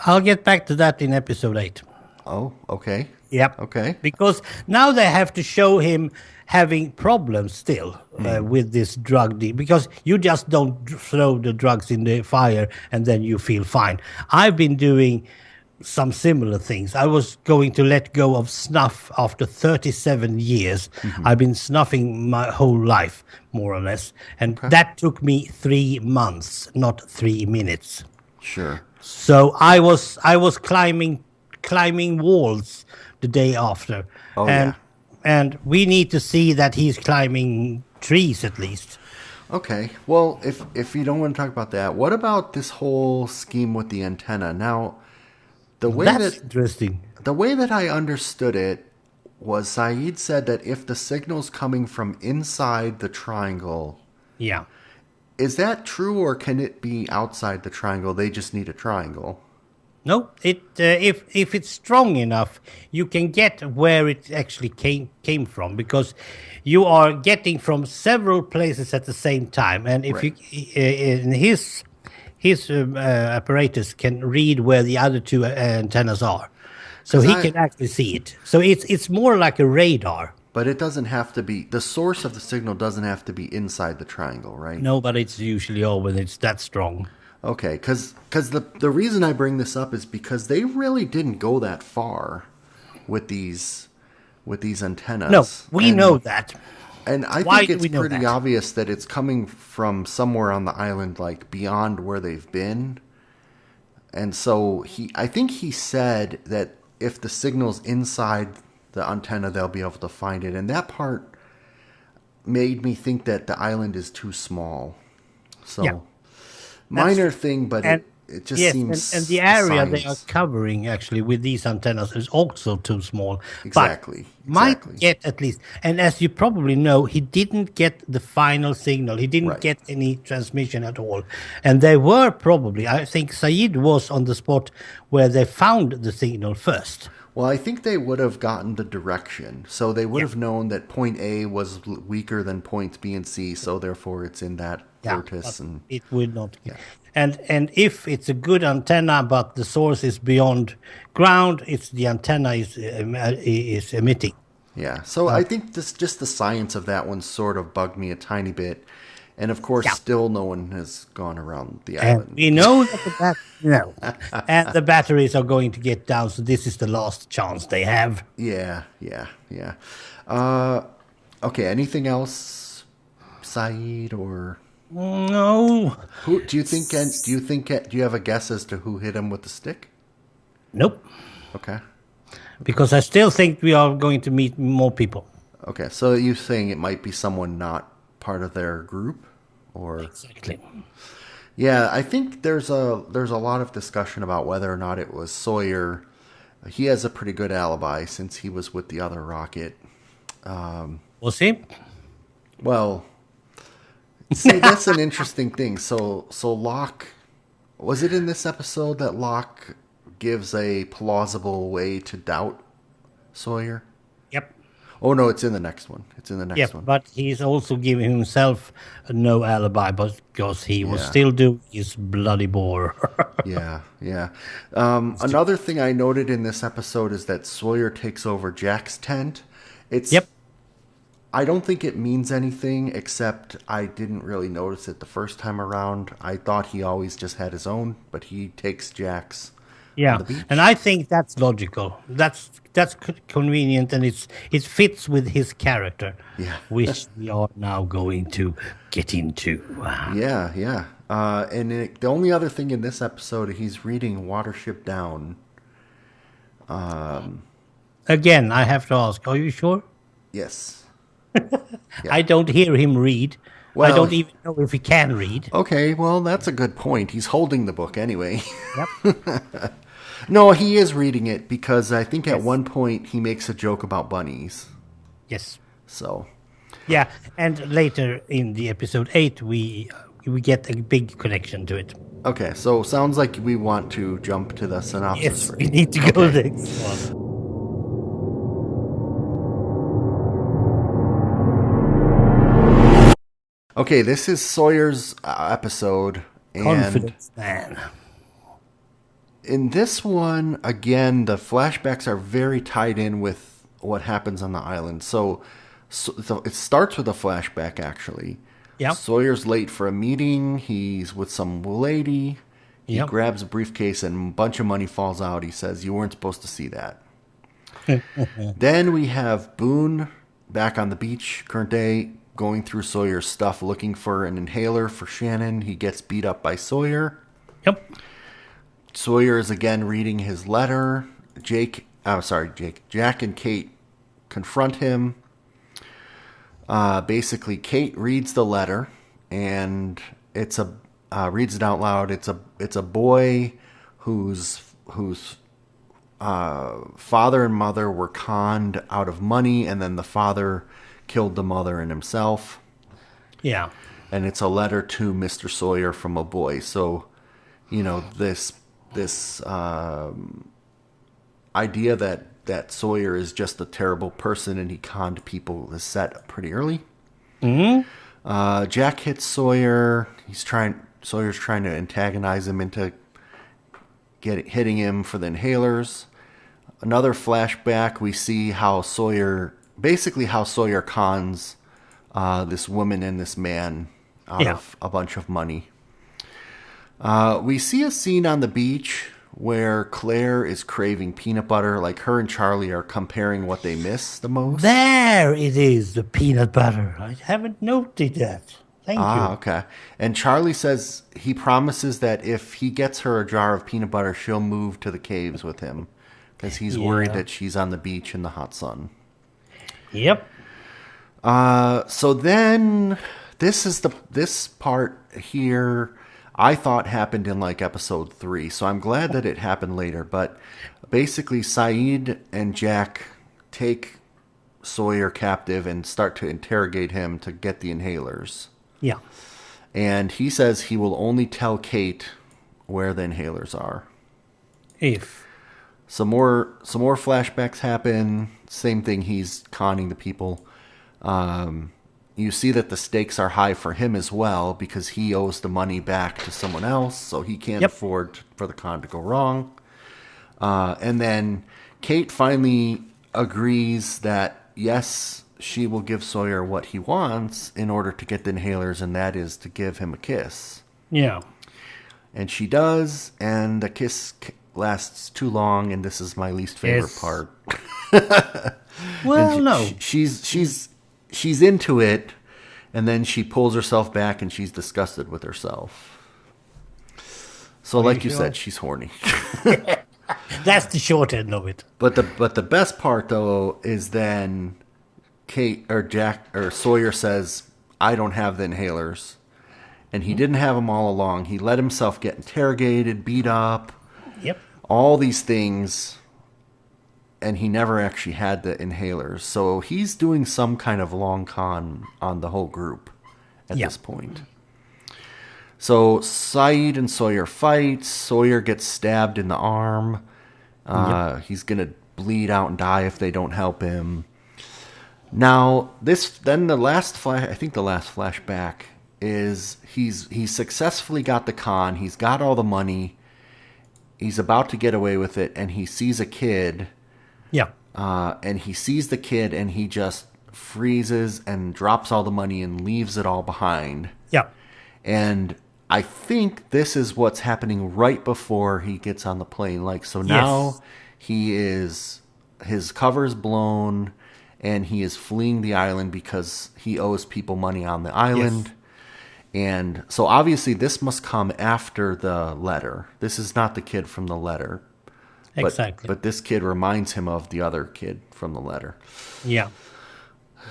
I'll get back to that in episode 8. Oh, okay. Yep. Okay. Because now they have to show him having problems still with this drug deal. Because you just don't throw the drugs in the fire and then you feel fine. I've been doing some similar things. I was going to let go of snuff after 37 years. Mm-hmm. I've been snuffing my whole life, more or less. And that took me 3 months, not 3 minutes. Sure. So I was climbing walls the day after. Oh, and we need to see that he's climbing trees at least. Okay. Well, if you don't want to talk about that, what about this whole scheme with the antenna? Now, That's interesting. The way that I understood it was Saeed said that if the signal's coming from inside the triangle... Yeah. Is that true, or can it be outside the triangle? They just need a triangle. No, if it's strong enough, you can get where it actually came from, because you are getting from several places at the same time. And if you in his apparatus can read where the other 2 antennas are, so he can actually see it. So it's more like a radar. But it doesn't have to be, the source of the signal doesn't have to be inside the triangle, right? No, but it's usually all when it's that strong. Okay, because the reason I bring this up is because they really didn't go that far with these antennas. No, we know that. And I think it's pretty obvious that it's coming from somewhere on the island, like beyond where they've been. And so I think he said that if the signal's inside the antenna, they'll be able to find it. And that part made me think that the island is too small. So, minor thing, but it just seems... And the area they are covering, actually, with these antennas is also too small. Exactly. But might get at least... And as you probably know, he didn't get the final signal. He didn't get any transmission at all. And they were probably... I think Saeed was on the spot where they found the signal first. Well, I think they would have gotten the direction. So they would have known that point A was weaker than points B and C, so therefore it's in that vortex. And it would not. Yeah. And if it's a good antenna, but the source is beyond ground, it's the antenna is emitting. Yeah. So I think just the science of that one sort of bugged me a tiny bit. And of course, still no one has gone around the island. We know that and the batteries are going to get down, so this is the last chance they have. Yeah. Okay. Anything else, Saeed, or no? Who do you think? Do you have a guess as to who hit him with the stick? Nope. Okay. Because I still think we are going to meet more people. Okay, so you're saying it might be someone not part of their group, or exactly? Yeah, I think there's a lot of discussion about whether or not it was Sawyer. He has a pretty good alibi since he was with the other rocket. Was he? Well, see, that's an interesting thing. So Locke, was it in this episode that Locke gives a plausible way to doubt Sawyer. Yep. Oh, no, it's in the next one. It's in the next Yep. one. But he's also giving himself no alibi because he was Yeah. still doing his bloody bore. Yeah, yeah. Another thing I noted in this episode is that Sawyer takes over Jack's tent. It's Yep. I don't think it means anything, except I didn't really notice it the first time around. I thought he always just had his own, but he takes Jack's on Yeah, the beach. and I think that's logical. That's convenient, and it fits with his character, Yeah. which we are now going to get into. Yeah, yeah. The only other thing in this episode, he's reading Watership Down. Again, I have to ask: are you sure? Yes. I don't hear him read. I Well, don't even know if he can read. okay, well, that's a good point. He's holding the book anyway. Yep. No, he is reading it because I think at Yes. one point he makes a joke about bunnies. Yes. So, Yeah, and later in the episode 8, we get a big connection to it. okay, so sounds like we want to jump to the synopsis. Yes, we need to go Okay. next one. Okay, this is Sawyer's episode, and Confidence man. in this one, again, the flashbacks are very tied in with what happens on the island. So it starts with a flashback, actually. Yep. Sawyer's late for a meeting. He's with some lady. He Yep. grabs a briefcase and a bunch of money falls out. He says, "You weren't supposed to see that." Then we have Boone back on the beach, current day, going through Sawyer's stuff, looking for an inhaler for Shannon. He gets beat up by Sawyer. Yep. Sawyer is again reading his letter. Jack and Kate confront him. Basically, Kate reads the letter, and reads it out loud. It's a boy whose father and mother were conned out of money, and then the father killed the mother and himself. Yeah. And it's a letter to Mr. Sawyer from a boy. So, this idea that Sawyer is just a terrible person and he conned people is set pretty early. Mm-hmm. Jack hits Sawyer. Sawyer's trying to antagonize him into hitting him for the inhalers. Another flashback, we see how Sawyer cons this woman and this man out of a bunch of money. We see a scene on the beach where Claire is craving peanut butter. Like, her and Charlie are comparing what they miss the most. There it is, the peanut butter. I haven't noted that. Thank you. Okay. And Charlie says he promises that if he gets her a jar of peanut butter, she'll move to the caves with him because he's worried that she's on the beach in the hot sun. Yep. So then this part here I thought happened in like episode 3. So I'm glad that it happened later. But basically, Saeed and Jack take Sawyer captive and start to interrogate him to get the inhalers. Yeah. And he says he will only tell Kate where the inhalers are. If. Some more flashbacks happen. Same thing. He's conning the people. You see that the stakes are high for him as well because he owes the money back to someone else, so he can't afford for the con to go wrong. And then Kate finally agrees that yes, she will give Sawyer what he wants in order to get the inhalers, and that is to give him a kiss. Yeah. And she does, and the kiss lasts too long, and this is my least favorite part. Well, no. She's into it, and then she pulls herself back, and she's disgusted with herself. So, like you said, she's horny. That's the short end of it. But the best part though is then Kate or Jack or Sawyer says, "I don't have the inhalers," and he didn't have them all along. He let himself get interrogated, beat up, all these things, and he never actually had the inhalers. So he's doing some kind of long con on the whole group at this point. So Saeed and Sawyer fight. Sawyer gets stabbed in the arm. He's gonna bleed out and die if they don't help him. Now, the last flashback is he's successfully got the con. He's got all the money. He's about to get away with it, and he sees a kid. Yeah. And he sees the kid, and he just freezes and drops all the money and leaves it all behind. Yeah. And I think this is what's happening right before he gets on the plane. Now his cover's blown, and he is fleeing the island because he owes people money on the island. Yes. And so obviously this must come after the letter. This is not the kid from the letter. Exactly. But this kid reminds him of the other kid from the letter. Yeah.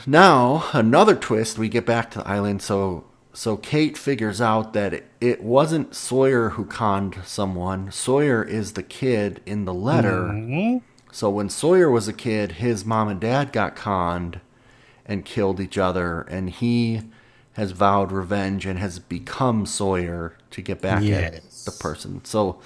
Now, another twist, we get back to the island. So Kate figures out that it wasn't Sawyer who conned someone. Sawyer is the kid in the letter. Mm-hmm. So when Sawyer was a kid, his mom and dad got conned and killed each other, and he has vowed revenge and has become Sawyer to get back at the person. So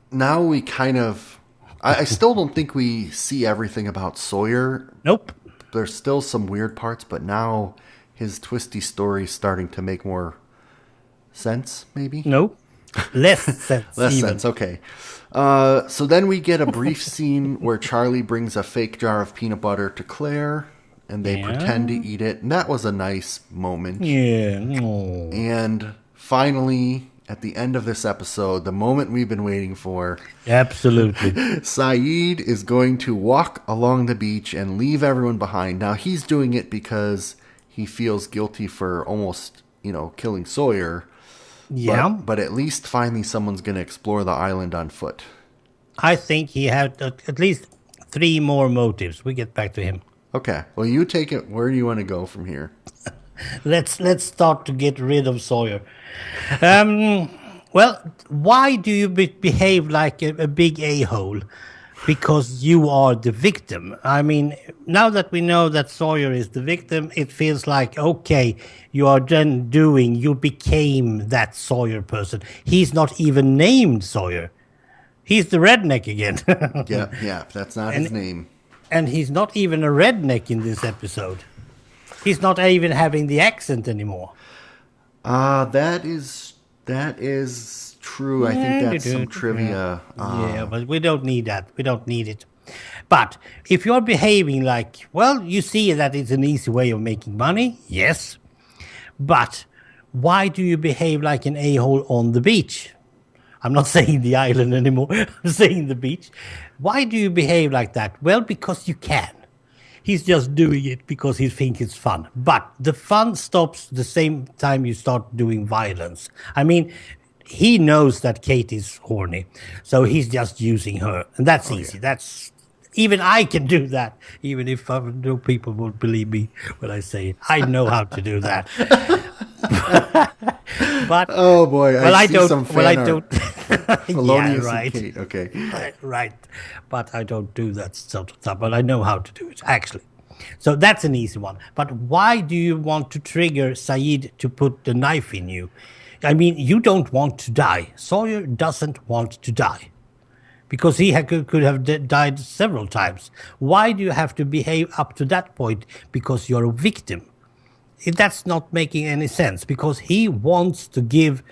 now we kind of... I still don't think we see everything about Sawyer. Nope. There's still some weird parts, but now his twisty story is starting to make more sense, maybe? Nope. Less sense. Sense, okay. So then we get a brief scene where Charlie brings a fake jar of peanut butter to Claire, and they pretend to eat it. And that was a nice moment. Yeah. Oh. And finally, at the end of this episode, the moment we've been waiting for. Absolutely. Saeed is going to walk along the beach and leave everyone behind. Now, he's doing it because he feels guilty for almost, killing Sawyer. Yeah. But at least finally someone's going to explore the island on foot. I think he had at least 3 more motives. We get back to him. Okay. Well, you take it. Where do you want to go from here? Let's start to get rid of Sawyer. Well, why do you behave like a big a-hole? Because you are the victim. I mean, now that we know that Sawyer is the victim, it feels like, okay, you became that Sawyer person. He's not even named Sawyer. He's the redneck again. Yeah, that's not his name. And he's not even a redneck in this episode. He's not even having the accent anymore. That is true. I think that's some trivia. Yeah, but we don't need that. We don't need it. But if you're behaving like, well, you see that it's an easy way of making money, yes. But why do you behave like an a-hole on the beach? I'm not saying the island anymore. I'm saying the beach. Why do you behave like that? Well, because you can. He's just doing it because he thinks it's fun. But the fun stops the same time you start doing violence. I mean, he knows that Kate is horny, so he's just using her. And that's easy. Yeah. Even I can do that, even if no people won't believe me when I say it. I know how to do that. But oh boy, I see some fan art. I don't. Fellonius right. And Kate. Okay. Right. But I don't do that sort of stuff. But I know how to do it, actually. So that's an easy one. But why do you want to trigger Saeed to put the knife in you? I mean, you don't want to die. Sawyer doesn't want to die. Because he could have died several times. Why do you have to behave up to that point? Because you're a victim. That's not making any sense. Because he wants to give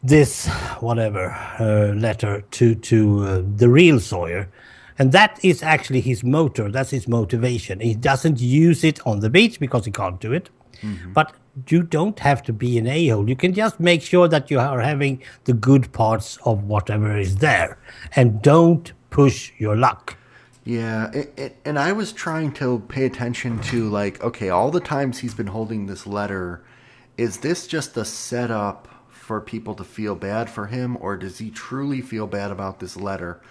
this letter to the real Sawyer, and that is actually his motor. That's his motivation. He doesn't use it on the beach because he can't do it. Mm-hmm. But you don't have to be an a-hole. You can just make sure that you are having the good parts of whatever is there, and don't push your luck. Yeah, and I was trying to pay attention to, like, okay, all the times he's been holding this letter, is this just a setup for people to feel bad for him, or does he truly feel bad about this letter?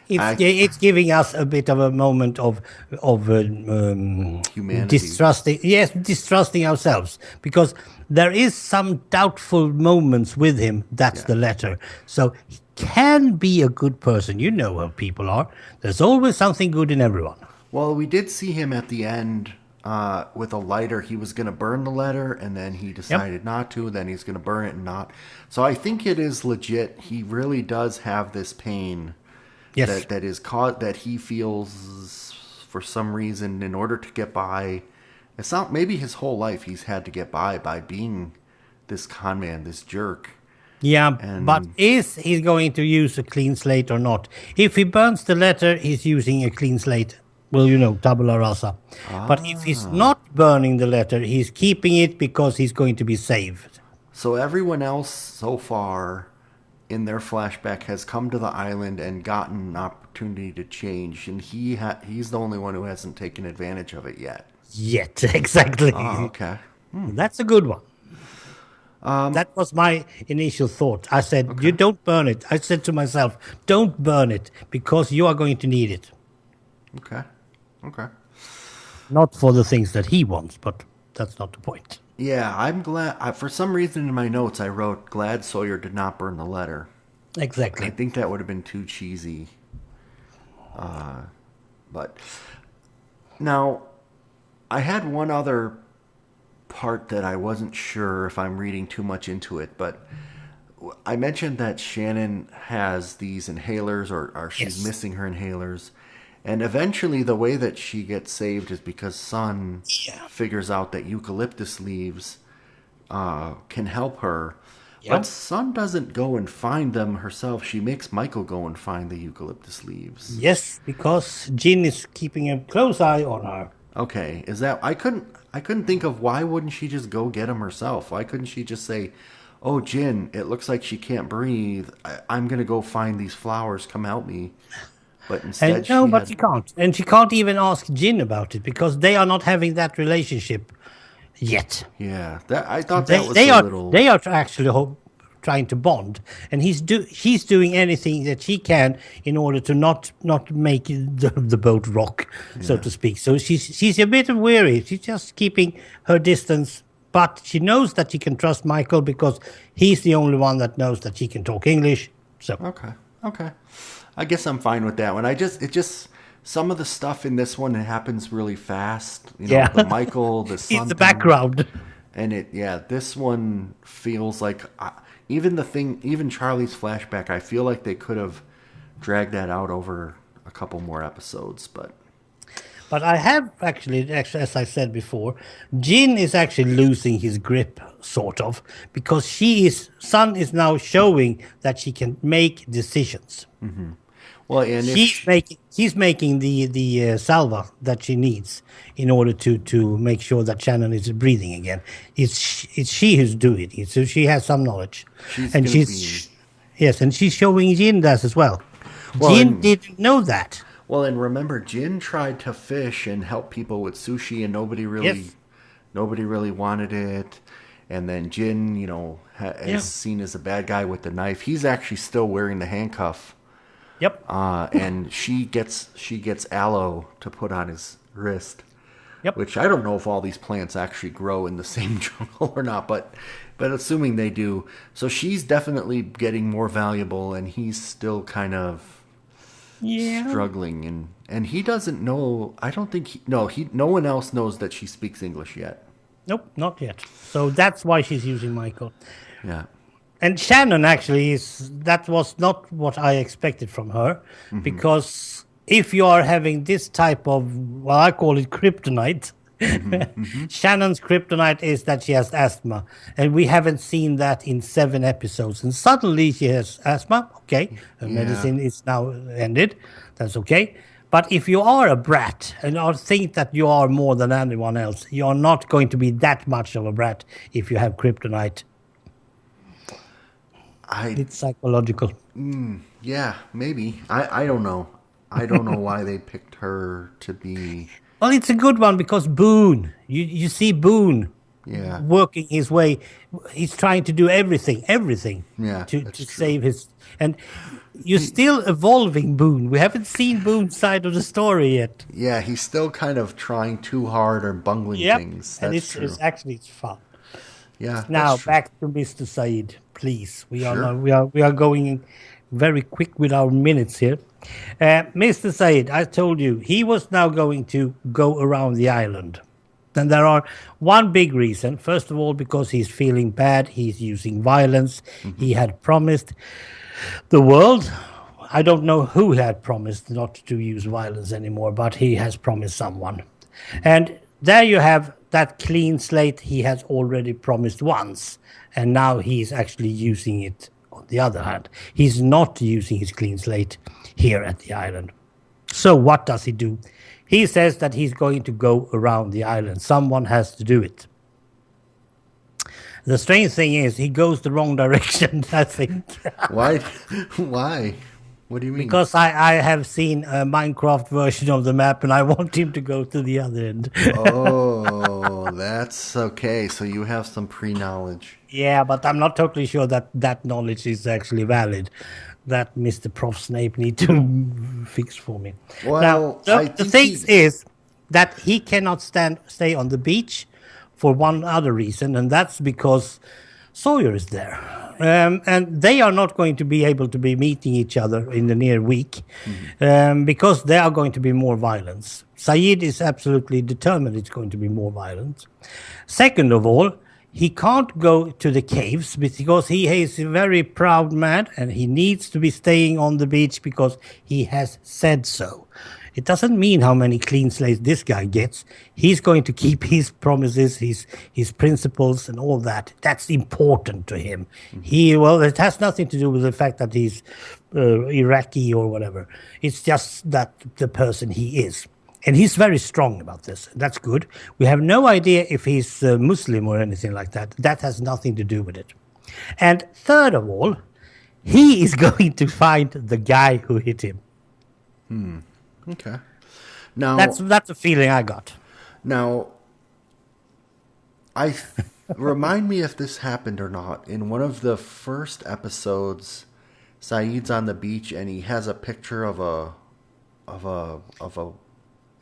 It's giving us a bit of a moment of humanity. Distrusting ourselves, because there is some doubtful moments with him. That's the letter. So he can be a good person. You know how people are. There's always something good in everyone. Well, we did see him at the end with a lighter. He was going to burn the letter, and then he decided not to. Then he's going to burn it and not. So I think it is legit. He really does have this pain that is caught that he feels for some reason in order to get by. It's not maybe his whole life he's had to get by being this con man, this jerk. Yeah, but is he going to use a clean slate or not? If he burns the letter, he's using a clean slate. Well, tabula rasa. But if he's not burning the letter, he's keeping it because he's going to be saved. So everyone else so far in their flashback has come to the island and gotten an opportunity to change, and he's the only one who hasn't taken advantage of it yet. Exactly. Oh, okay. That's a good one. That was my initial thought. I said, You don't burn it. I said to myself, don't burn it because you are going to need it. Okay. Not for the things that he wants, but that's not the point. Yeah, I'm glad. For some reason in my notes, I wrote, glad Sawyer did not burn the letter. Exactly. I think that would have been too cheesy. But now, I had one other part that I wasn't sure if I'm reading too much into it, but I mentioned that Shannon has these inhalers, or she's missing her inhalers. And eventually the way that she gets saved is because Sun figures out that eucalyptus leaves can help her. Yep. But Sun doesn't go and find them herself. She makes Michael go and find the eucalyptus leaves. Yes, because Jin is keeping a close eye on her. Okay, is that... I couldn't think of why wouldn't she just go get them herself? Why couldn't she just say, oh, Jin, it looks like she can't breathe. I'm going to go find these flowers. Come help me. But instead, she can't. And she can't even ask Jin about it because they are not having that relationship yet. Yeah, I thought that was a little... They are actually trying to bond. And she's doing anything that she can in order to not make the boat rock, so to speak. So she's a bit weary. She's just keeping her distance. But she knows that she can trust Michael because he's the only one that knows that she can talk English. So Okay. I guess I'm fine with that one. Some of the stuff in this one, it happens really fast. The Michael, the Sun. It's the background. And this one feels like, even Charlie's flashback, I feel like they could have dragged that out over a couple more episodes, but I have actually, as I said before, Jin is actually losing his grip, sort of, because Sun is now showing that she can make decisions. Mm-hmm. Well, and she's making the salva that she needs in order to make sure that Shannon is breathing again. It's she who's doing it. So she has some knowledge, and she's showing Jin that as well. Jin didn't know that. Well, and remember, Jin tried to fish and help people with sushi, and nobody really wanted it. And then Jin, is seen as a bad guy with the knife. He's actually still wearing the handcuff. Yep. And she gets aloe to put on his wrist. Yep. Which I don't know if all these plants actually grow in the same jungle or not, but assuming they do. So she's definitely getting more valuable, and he's still kind of struggling, and he doesn't know. I don't think no one else knows that she speaks English yet. Nope, not yet. So that's why she's using Michael. Yeah. And Shannon actually that was not what I expected from her, because if you are having this type of, well, I call it kryptonite, Shannon's kryptonite is that she has asthma, and we haven't seen that in 7 episodes, and suddenly she has asthma. Okay, her medicine is now ended. That's okay. But if you are a brat and you think that you are more than anyone else, you are not going to be that much of a brat if you have kryptonite. It's psychological. Yeah, maybe. I don't know. I don't know why they picked her to be... Well, it's a good one because Boone. You see Boone working his way. He's trying to do everything to save his... And you're still evolving Boone. We haven't seen Boone's side of the story yet. Yeah, he's still kind of trying too hard or bungling things. That's true. It's fun. Yeah. Now back to Mr. Said, please. We are going very quick with our minutes here. Mr. Said, I told you he was now going to go around the island. And there are one big reason. First of all, because he's feeling bad. He's using violence. Mm-hmm. He had promised the world. I don't know who had promised not to use violence anymore, but he has promised someone. And there you have that clean slate he has already promised once. And now he's actually using it on the other hand. He's not using his clean slate here at the island. So what does he do? He says that he's going to go around the island. Someone has to do it. The strange thing is he goes the wrong direction, I think. Why? Why? What do you mean? Because I have seen a Minecraft version of the map and I want him to go to the other end. Oh, that's okay. So you have some pre-knowledge. Yeah, but I'm not totally sure that that knowledge is actually valid. That Mr. Prof. Snape need to fix for me. Well, now, the thing is that he cannot stay on the beach for one other reason, and that's because Sawyer is there. And they are not going to be able to be meeting each other in the near week because there are going to be more violence. Sayid is absolutely determined it's going to be more violence. Second of all, he can't go to the caves because he is a very proud man and he needs to be staying on the beach because he has said so. It doesn't mean how many clean slates this guy gets. He's going to keep his promises, his principles and all that. That's important to him. It has nothing to do with the fact that he's Iraqi or whatever. It's just that the person he is. And he's very strong about this. That's good. We have no idea if he's Muslim or anything like that. That has nothing to do with it. And third of all, he is going to find the guy who hit him. Okay. Now that's a feeling I got. Now, remind me if this happened or not. In one of the first episodes, Saeed's on the beach and he has a picture of a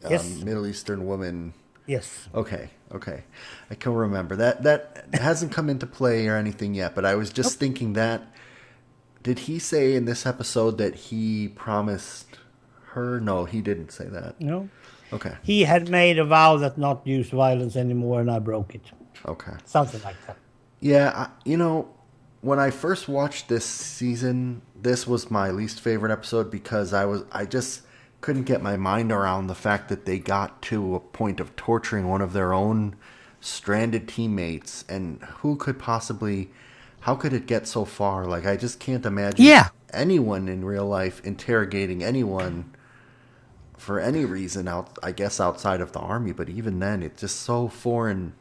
Yes. Middle Eastern woman. Yes. Okay. I can remember that hasn't come into play or anything yet. But I was just thinking that. Did he say in this episode that he promised her? No, he didn't say that. No. Okay. He had made a vow that not use violence anymore, and I broke it. Okay. Something like that. Yeah, when I first watched this season, this was my least favorite episode because I just couldn't get my mind around the fact that they got to a point of torturing one of their own stranded teammates, and how could it get so far? Like, I just can't imagine anyone in real life interrogating anyone for any reason outside of the army, but even then it's just so foreign.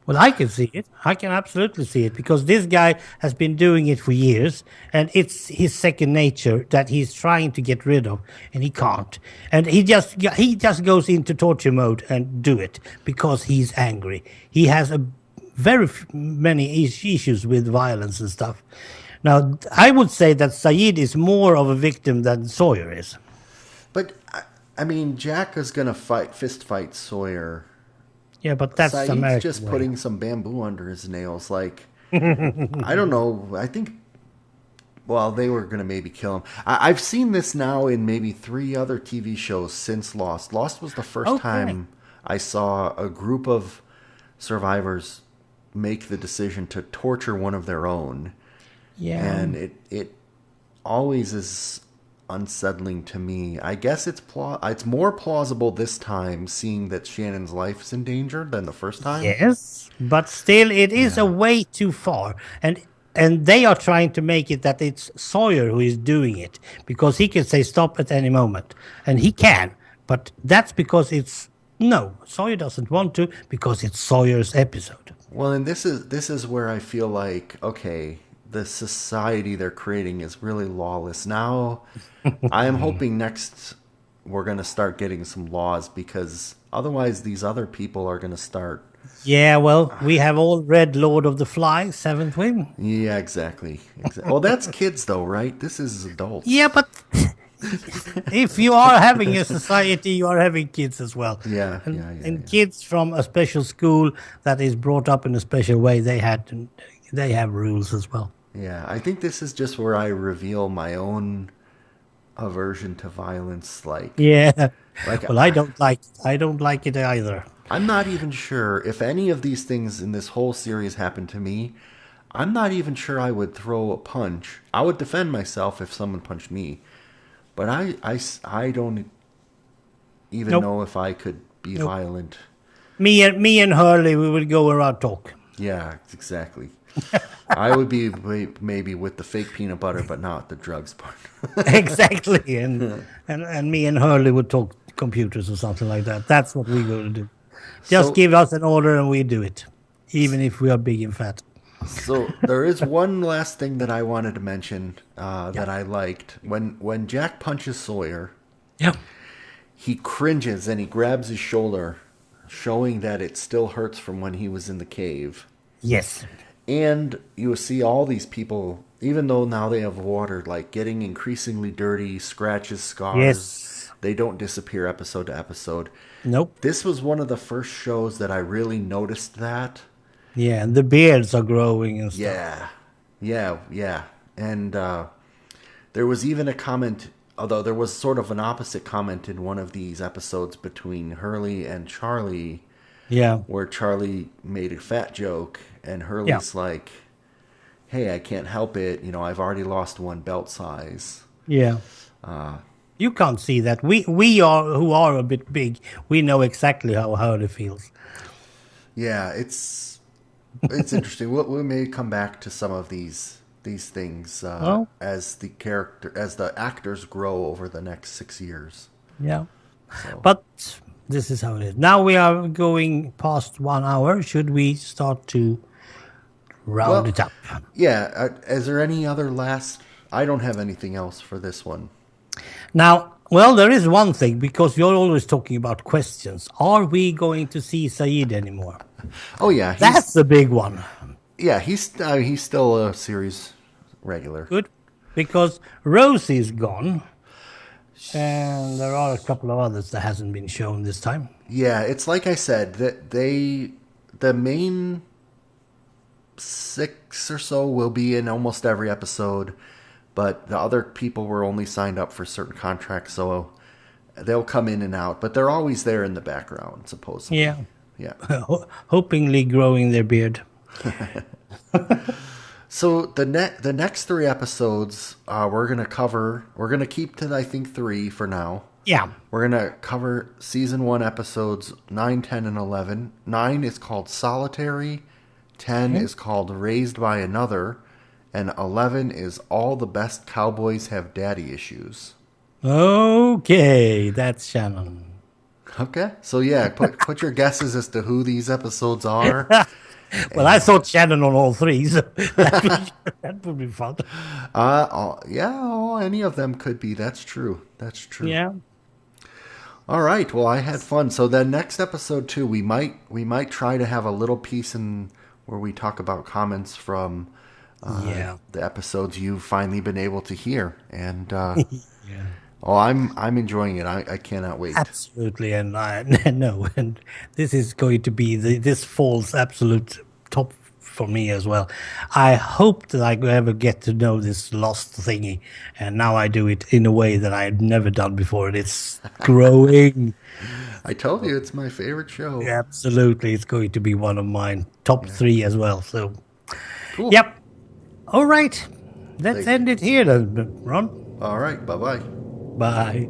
Well, I can see it. I can absolutely see it because this guy has been doing it for years and it's his second nature that he's trying to get rid of and he can't. And he just goes into torture mode and do it because he's angry. He has many issues with violence and stuff. Now, I would say that Sayid is more of a victim than Sawyer is. But, I mean, Jack is going to fist fight Sawyer. Yeah, but that's Saeed's just putting some bamboo under his nails. Like, I don't know. I think, they were going to maybe kill him. I've seen this now in maybe 3 other TV shows since Lost. Lost was the first time I saw a group of survivors make the decision to torture one of their own. Yeah. And it always is unsettling to me. I guess it's more plausible this time, seeing that Shannon's life is in danger, than the first time. Yes, but still, it is a way too far, and they are trying to make it that it's Sawyer who is doing it because he can say stop at any moment, and he can, but that's because Sawyer doesn't want to because it's Sawyer's episode. Well, and this is where I feel like, okay, the society they're creating is really lawless. Now, I am hoping next we're going to start getting some laws because otherwise these other people are going to start. Yeah, well, we have all read Lord of the Flies, haven't we? Yeah, exactly. Well, that's kids though, right? This is adults. Yeah, but if you are having a society, you are having kids as well. Yeah, and kids from a special school that is brought up in a special way, they have rules as well. Yeah, I think this is just where I reveal my own aversion to violence. Like, well, I don't like it either. I'm not even sure if any of these things in this whole series happened to me. I'm not even sure I would throw a punch. I would defend myself if someone punched me. But I don't even Nope. know if I could be Nope. violent. Me and Hurley, we would go around talk. Yeah, exactly. I would be maybe with the fake peanut butter, but not the drugs part. Exactly. And me and Hurley would talk computers or something like that. That's what we go to do. Just So, give us an order and we do it, even if we are big and fat. so there is one last thing that I wanted to mention Yeah. that I liked. When Jack punches Sawyer, Yeah. he cringes and he grabs his shoulder, showing that it still hurts from when he was in the cave. Yes. And you see all these people, even though now they have water, like getting increasingly dirty, scratches, scars. Yes. They don't disappear episode to episode. Nope. This was one of the first shows that I really noticed that. Yeah, and the beards are growing and stuff. Yeah. And there was even a comment, although there was sort of an opposite comment in one of these episodes between Hurley and Charlie, Yeah. where Charlie made a fat joke, and Yeah. Hurley's like, hey, I can't help it. I've already lost one belt size. Yeah. You can't see that. We are who are a bit big. We know exactly how Hurley feels. Yeah, it's interesting. We may come back to some of these things Well, as the actors grow over the next 6 years. yeah. So But this is how it is. Now we are going past 1 hour. Should we start to round well, it up? yeah. Is there any other last? I don't have anything else for this one. Now, well, there is one thing, because you're always talking about questions. Are we going to see Saeed anymore? Oh yeah, That's the big one. he's still a series regular. Good. Because Rosie's gone. And there are a couple of others that hasn't been shown this time. Yeah, it's like I said that the main 6 or so will be in almost every episode, but the other people were only signed up for certain contracts, so they'll come in and out, but they're always there in the background, supposedly. Yeah. Yeah. Hopingly growing their beard. So the next 3 episodes we're gonna keep to I think 3 for now. Yeah. We're gonna cover season 1 episodes 9, 10, and 11. 9 is called Solitary, 10 is called Raised by Another, and 11 is All the Best Cowboys Have Daddy Issues. Okay, that's Shannon. Okay, so yeah, put your guesses as to who these episodes are. Well, I thought Shannon on all 3, so that would be fun. Any of them could be. That's true. That's true. Yeah. All right. Well, I had fun. So then next episode too, we might try to have a little piece in where we talk about comments from the episodes you've finally been able to hear, and I'm enjoying it. I cannot wait. Absolutely, and I no, and this is going to be this fall's absolute top for me as well. I hope that I ever get to know this lost thingy, and now I do it in a way that I had never done before, and it's growing. I told you it's my favorite show. Absolutely, it's going to be one of mine top 3 as well. So, Cool. yep. All right, let's Thank end it here then, Ron. All right. Bye bye. Bye.